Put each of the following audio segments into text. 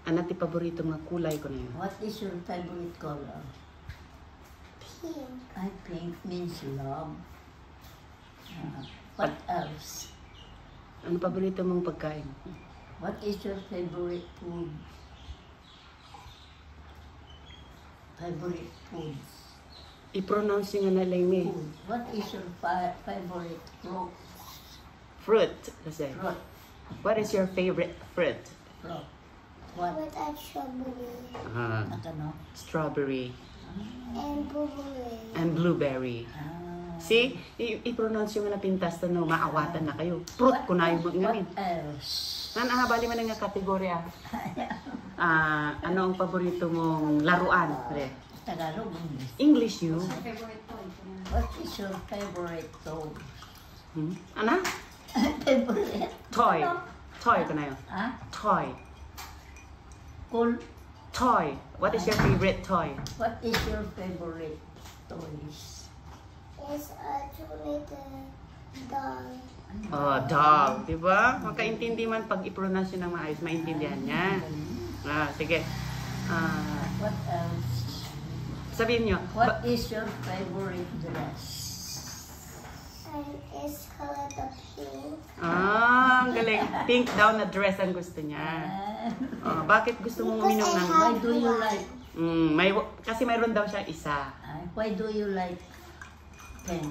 Ano ti paborito nga kulay ko na yun? What is your favorite color? Pink. I pink means love. What else? Ano paborito mong pagkain? What is your favorite food? Favorite foods. I-pronounce yung nga lang eh. Food. What is your favorite fruit? Fruit. Kasi. Fruit. What is your favorite fruit? Fruit. What? With a strawberry. Ano? Strawberry. And blueberry. And blueberry. See? I-pronounce yung nga pintas na maawatan na kayo. Fruit ko na yung ngamin. What else? Habali man nga kategorya. Ano ang paborito mong laruan? Tagalog, English. English you. What is your favorite toy? Ano? Favorite? Toy. Toy ko na yun. Toy. Cool. Toy. What is your favorite toy? What is your favorite toys? It's actually the dog. Oh, dog. Diba? Makaintindi man pag i-pronounce yun ng maayos, maintindihan niya. Sige. What else? Sabihin nyo. What is your favorite dress? And it's colored the pink. Ang galing. Pink daw na dress ang gusto niya. Bakit gusto mong uminom ng... Why do you like? Kasi mayroon daw siya isa. Why do you like pink?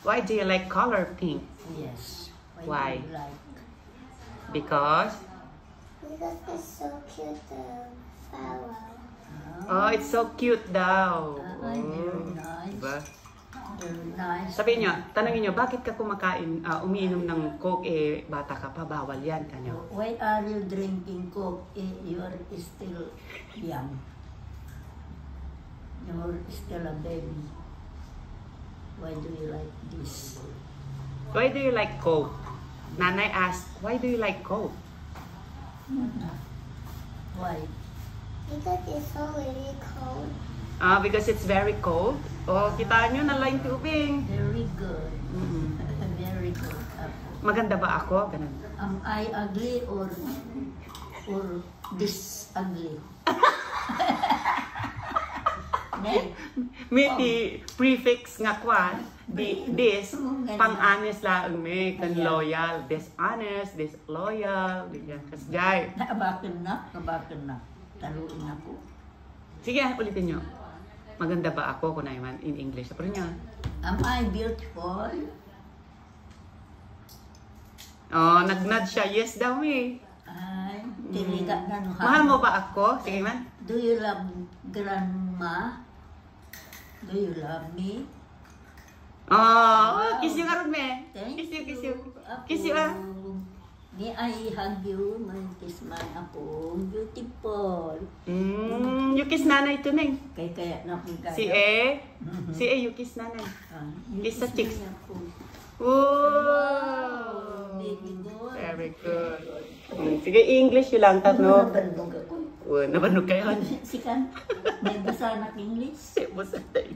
Why do you like color pink? Yes. Why? Do you like? Because it's so cute, the flower. oh, it's so cute daw. Very nice. Diba? Very nice. Sabihin nyo, tanongin nyo, bakit ka kumakain, umiinom ng Coke, bata ka pa, bawal yan kanyo. Why are you drinking Coke? You are still young. You are still a baby. Why do you like this? Why do you like Coke? Nanay asked, why do you like Coke? Why? Because it's so really cold. Because it's very cold. Oh, kita nyo, nalaing tubig. Very good. Very good. Maganda ba ako? Ganun. Am I ugly or this ugly? May ti prefix nga kwan, this, pang-honest lang may, kan loyal, dishonest, disloyal, ganyan. Kasjay. Nakabakin na. Taluin ako. Sige, ulitin nyo. Maganda ba ako kung naiman in English? Pero nyo. Am I beautiful? Oh, nag-nod siya. Yes daw eh. Ay, tiliga na no. Mahal mo ba ako? Sige man. Do you love grandma? Do you love me? Oh, kiss you karon me. Thank Kiss you, kiss you. Ako. Kiss you ah. May I hug you, kiss man ako. Beautiful. You kiss nanay to neng. Kaya na akong kaya. Si E. Si E, you kiss nanay. You Kiss sa cheeks. me ako. Wow. Very good. Very good. Sige, English yun lang tatlo. Nabanog ako. Nabanog kayo. Sikan, may basa na English. Basta tayo.